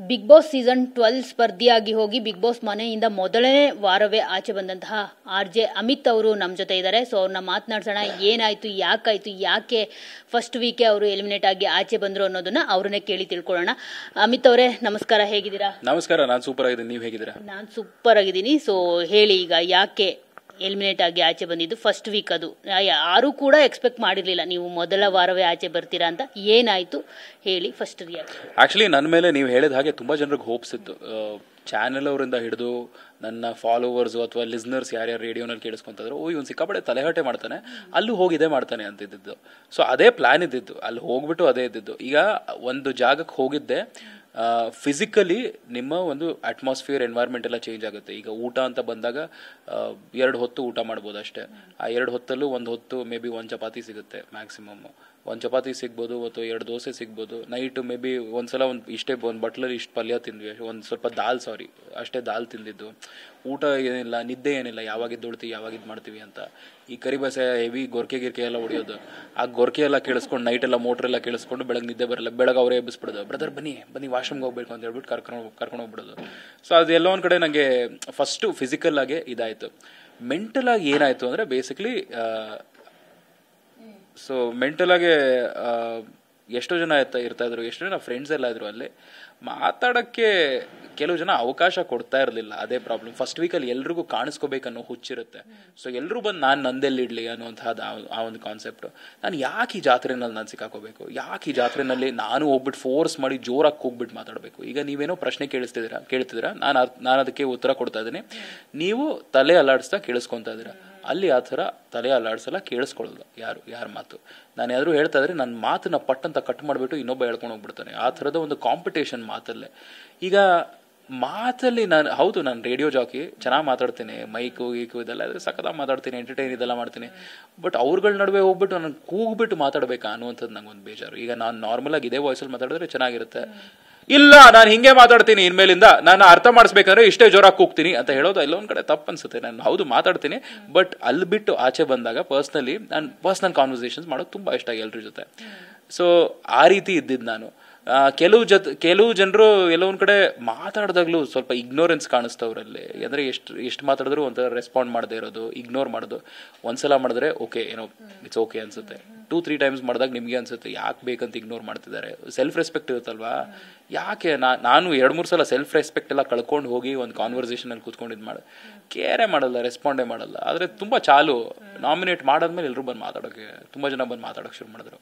Big boss season 12 ಸ್ಪರ್ಧಿಯಾಗಿ ಹೋಗಿ big boss ಮನೆಯಿಂದ ಮೊದಲನೇ ವಾರವೇ ಆಚೆ ಬಂದಂತಹ RJ ಅಮಿತ್ ಅವರು ನಮ್ಮ ಜೊತೆ ಇದ್ದಾರೆ. ಸೊ ಅವ್ರನ್ನ ಮಾತನಾಡ್ಸೋಣ, ಏನಾಯ್ತು, ಯಾಕೆ ಫಸ್ಟ್ ವೀಕೆ ಅವರು ಎಲಿಮಿನೇಟ್ ಆಗಿ ಆಚೆ ಬಂದ್ರು ಅನ್ನೋದನ್ನ ಅವ್ರನ್ನೇ ಕೇಳಿ ತಿಳ್ಕೊಳ್ಳೋಣ. ಅಮಿತ್ ಅವರೇ ನಮಸ್ಕಾರ, ಹೇಗಿದ್ದೀರಾ? ನಮಸ್ಕಾರ, ನಾನು ಸೂಪರ್ ಆಗಿದ್ದೀನಿ, ನೀವು ಹೇಗಿದ್ದೀರಾ? ನಾನು ಸೂಪರ್ ಆಗಿದ್ದೀನಿ. ಸೊ ಹೇಳಿ, ಈಗ ಯಾಕೆ ಎಲಿಮಿನೇಟ್ ಆಗಿ ಆಚೆ ಬಂದಿದ್ದು? ಫಸ್ಟ್ ವೀಕ್ ಅದು ಯಾರು ಕೂಡ ಎಕ್ಸ್ಪೆಕ್ಟ್ ಮಾಡಿರ್ಲಿಲ್ಲ ನೀವು ಮೊದಲ ವಾರವೇ ಆಚೆ ಬರ್ತೀರಾ ಅಂತ. ಏನಾಯ್ತು ಹೇಳಿ ಫಸ್ಟ್ ರಿಯಾಕ್ಷನ್. ಆಕ್ಚುಲಿ ನನ್ನ ಮೇಲೆ ನೀವು ಹೇಳಿದ ಹಾಗೆ ತುಂಬಾ ಜನರಿಗೆ ಹೋಪ್ಸ್ ಇತ್ತು. ಚಾನೆಲ್ ಅವರಿಂದ ಹಿಡಿದು ನನ್ನ ಫಾಲೋವರ್ಸು ಅಥವಾ ಲಿಸ್ನರ್ಸ್ ಯಾರ್ಯಾರು ರೇಡಿಯೋನಲ್ಲಿ ಕೇಳಿಸ್ಕೊಂತಿದ್ರು, ಇವನು ಸಿಕ್ಕಾಪಡೆ ತಲೆಹಟೆ ಮಾಡ್ತಾನೆ, ಅಲ್ಲೂ ಹೋಗಿದ್ದೇ ಮಾಡ್ತಾನೆ ಅಂತಿದ್ದು. ಸೊ ಅದೇ ಪ್ಲಾನ್ ಇದ್ದಿದ್ದು, ಅಲ್ಲಿ ಹೋಗ್ಬಿಟ್ಟು ಅದೇ ಇದ್ದಿದ್ದು. ಈಗ ಒಂದು ಜಾಗಕ್ಕೆ ಹೋಗಿದ್ದೆ, ಫಿಸಿಕಲಿ ನಿಮ್ಮ ಒಂದು ಅಟ್ಮಾಸ್ಫಿಯರ್ ಎನ್ವೈರ್ಮೆಂಟ್ ಎಲ್ಲ ಚೇಂಜ್ ಆಗುತ್ತೆ. ಈಗ ಊಟ ಅಂತ ಬಂದಾಗ 2 ಹೊತ್ತು ಊಟ ಮಾಡ್ಬೋದು ಅಷ್ಟೇ. ಆ 2 ಹೊತ್ತಲ್ಲೂ ಒಂದು ಹೊತ್ತು ಮೇ ಬಿ 1 ಚಪಾತಿ ಸಿಗುತ್ತೆ ಮ್ಯಾಕ್ಸಿಮಮ್. 1 ಚಪಾತಿ ಸಿಗ್ಬೋದು ಅಥವಾ 2 ದೋಸೆ ಸಿಗ್ಬೋದು. ನೈಟು ಮೇ ಬಿ ಒಂದ್ಸಲ ಒಂದು ಬಟ್ಲಲ್ಲಿ ಇಷ್ಟು ಪಲ್ಯ ತಿಂದ್ವಿ, ಒಂದು ಸ್ವಲ್ಪ ಅಷ್ಟೇ ದಾಲ್ ತಿಂದಿದ್ದು. ಊಟ ಏನಿಲ್ಲ, ನಿದ್ದೆ ಏನಿಲ್ಲ, ಯಾವಾಗಿದ್ದು ಯಾವಾಗಿದ್ದು ಮಾಡ್ತೀವಿ ಅಂತ. ಈ ಕರಿಬಸೆ ಹೆವಿ ಗೊರ್ಕೆ ಎಲ್ಲ ಹೊಡಿಯೋದು, ಆ ಗೊರ್ಕೆ ಎಲ್ಲ ಕೇಳಿಸ್ಕೊಂಡು ನೈಟೆಲ್ಲ ಮೋಟ್ರೆಲ್ಲ ಕೇಳಿಸ್ಕೊಂಡು ಬೆಳಗ್ಗೆ ನಿದ್ದೆ ಬರಲ್ಲ. ಬೆಳಗ್ಗೆ ಅವರೇ ಎಬ್ಬಿಸ್ಬಿಡೋದು, ಬ್ರದರ್ ಬನ್ನಿ ವಾಶ್ರೂಮ್ಗೆ ಹೋಗ್ಬೇಕು ಅಂತ ಹೇಳ್ಬಿಟ್ಟು ಕರ್ಕೊಂಡು ಹೋಗ್ಬಿಡೋದು. ಸೊ ಅದೆಲ್ಲ ಒಂದು ಕಡೆ ನನಗೆ ಫಸ್ಟು ಫಿಸಿಕಲ್ ಆಗಿ ಇದಾಯಿತು. ಮೆಂಟಲ್ ಆಗಿ ಏನಾಯಿತು ಅಂದರೆ ಬೇಸಿಕ್ಲಿ ಸೊ ಮೆಂಟಲ್ ಆಗಿ ಎಷ್ಟೋ ಜನ ಇರ್ತಾ ಇದ್ರು, ಎಷ್ಟೋ ಜನ ಫ್ರೆಂಡ್ಸ್ ಎಲ್ಲ ಇದ್ರು. ಅಲ್ಲಿ ಮಾತಾಡೋಕ್ಕೆ ಕೆಲವು ಜನ ಅವಕಾಶ ಕೊಡ್ತಾ ಇರಲಿಲ್ಲ. ಅದೇ ಪ್ರಾಬ್ಲಮ್. ಫಸ್ಟ್ ವೀಕಲ್ಲಿ ಎಲ್ರಿಗೂ ಕಾಣಿಸ್ಕೋಬೇಕನ್ನೋ ಹುಚ್ಚಿರುತ್ತೆ. ಸೊ ಎಲ್ಲರೂ ಬಂದು ನಾನು ನಂದೆಲ್ಲಿಡ್ಲಿ ಅನ್ನೋಂಥದ್ದು ಆ ಒಂದು ಕಾನ್ಸೆಪ್ಟು. ನಾನು ಯಾಕೆ ಈ ಜಾತ್ರೆನಲ್ಲಿ ನಾನು ಸಿಕ್ಕಾಕೋಬೇಕು, ಯಾಕೆ ಈ ಜಾತ್ರೆನಲ್ಲಿ ನಾನು ಹೋಗ್ಬಿಟ್ಟು ಫೋರ್ಸ್ ಮಾಡಿ ಜೋರಾಗಿ ಹೋಗ್ಬಿಟ್ಟು ಮಾತಾಡಬೇಕು. ಈಗ ನೀವೇನೋ ಪ್ರಶ್ನೆ ಕೇಳ್ತಿದ್ದೀರಾ, ನಾನು ಅದಕ್ಕೆ ಉತ್ತರ ಕೊಡ್ತಾ ಇದ್ದೀನಿ, ನೀವು ತಲೆ ಅಲ್ಲಾಡಿಸ್ತಾ ಕೇಳಿಸ್ಕೊತಾ ಇದ್ದೀರಾ. ಅಲ್ಲಿ ಆ ಥರ ತಲೆ ಅಲ್ಲಾಡ್ಸಲ್ಲ, ಕೇಳಿಸ್ಕೊಳ್ಳಲ್ಲ ಯಾರ ಮಾತು. ನಾನು ಯಾರು ಹೇಳ್ತಾ ಇದ್ರೆ ನನ್ನ ಮಾತನ್ನ ಪಟ್ಟಂತ ಕಟ್ ಮಾಡಿಬಿಟ್ಟು ಇನ್ನೊಬ್ಬ ಹೇಳ್ಕೊಂಡು ಹೋಗ್ಬಿಡ್ತಾನೆ. ಆ ಥರದ ಒಂದು ಕಾಂಪಿಟೇಷನ್ ಮಾತಲ್ಲೇ. ಈಗ ಮಾತಲ್ಲಿ ನಾನು ರೇಡಿಯೋ ಜಾಕಿ ಚೆನ್ನಾಗಿ ಮಾತಾಡ್ತೀನಿ, ಮೈಕು ಇದೆಲ್ಲ ಇದ್ರೆ ಸಖತ್ತಾಗಿ ಮಾತಾಡ್ತೀನಿ, ಎಂಟರ್ಟೈನ್ ಇದೆಲ್ಲ ಮಾಡ್ತೀನಿ. ಬಟ್ ಅವ್ರಗಳ ನಡುವೆ ಹೋಗ್ಬಿಟ್ಟು ನಾನು ಕೂಗ್ಬಿಟ್ಟು ಮಾತಾಡಬೇಕಾ ಅನ್ನುವಂಥದ್ದು ನಂಗೊಂದು ಬೇಜಾರು. ಈಗ ನಾನು ನಾರ್ಮಲ್ ಆಗಿ ಇದೇ ವಾಯ್ಸಲ್ಲಿ ಮಾತಾಡಿದ್ರೆ ಚೆನ್ನಾಗಿರುತ್ತೆ. ಇಲ್ಲ, ನಾನು ಹಿಂಗೆ ಮಾತಾಡ್ತೀನಿ, ಇನ್ಮೇಲಿಂದ ನಾನು ಅರ್ಥ ಮಾಡಿಸ್ಬೇಕಂದ್ರೆ ಇಷ್ಟೇ ಜೋರಾಗಿ ಕೂಗ್ತೀನಿ ಅಂತ ಹೇಳೋದು ಎಲ್ಲೊಂದು ಕಡೆ ತಪ್ಪು ಅನ್ಸುತ್ತೆ. ನಾನು ಹೌದು ಮಾತಾಡ್ತೀನಿ, ಬಟ್ ಅಲ್ಲಿ ಬಿಟ್ಟು ಆಚೆ ಬಂದಾಗ ನಾನು ಪರ್ಸ್ನಲ್ ಕಾನ್ವರ್ಸೇಷನ್ಸ್ ಮಾಡೋದು ತುಂಬ ಇಷ್ಟ ಎಲ್ಲರ ಜೊತೆ. ಸೊ ಆ ರೀತಿ ಇದ್ದಿದ್ದು ನಾನು. ಕೆಲವು ಜನರು ಎಲ್ಲೊಂದು ಕಡೆ ಮಾತಾಡಿದಾಗ್ಲೂ ಸ್ವಲ್ಪ ಇಗ್ನೋರೆನ್ಸ್ ಕಾಣಿಸ್ತವ್ರಲ್ಲಿ. ಅಂದರೆ ಎಷ್ಟು ಮಾತಾಡಿದ್ರು ಒಂಥರ ರೆಸ್ಪಾಂಡ್ ಮಾಡದೇ ಇರೋದು, ಇಗ್ನೋರ್ ಮಾಡೋದು. ಒಂದ್ಸಲ ಮಾಡಿದ್ರೆ ಓಕೆ, ಇಟ್ಸ್ ಓಕೆ ಅನ್ಸುತ್ತೆ. 2-3 ಟೈಮ್ಸ್ ಮಾಡಿದಾಗ ನಿಮಗೆ ಅನ್ಸುತ್ತೆ ಯಾಕೆ ಬೇಕಂತ ಇಗ್ನೋರ್ ಮಾಡ್ತಿದ್ದಾರೆ. ಸೆಲ್ಫ್ ರೆಸ್ಪೆಕ್ಟ್ ಇರುತ್ತಲ್ವಾ, ಯಾಕೆ ನಾನು 2-3 ಸಲ ಸೆಲ್ಫ್ ರೆಸ್ಪೆಕ್ಟ್ ಎಲ್ಲ ಕಳ್ಕೊಂಡು ಹೋಗಿ ಒಂದು ಕಾನ್ವರ್ಸೇಷನಲ್ಲಿ ಕೂತ್ಕೊಂಡಿದ್ದು ಕೇರೇ ಮಾಡಲ್ಲ, ರೆಸ್ಪಾಂಡೇ ಮಾಡಲ್ಲ. ಆದರೆ ತುಂಬ ಚಾಲು ನಾಮಿನೇಟ್ ಮಾಡಾದ್ಮೇಲೆ ಎಲ್ಲರೂ ಬಂದು ಮಾತಾಡೋಕ್ಕೆ, ತುಂಬ ಜನ ಬಂದು ಮಾತಾಡೋಕ್ಕೆ ಶುರು ಮಾಡಿದ್ರು.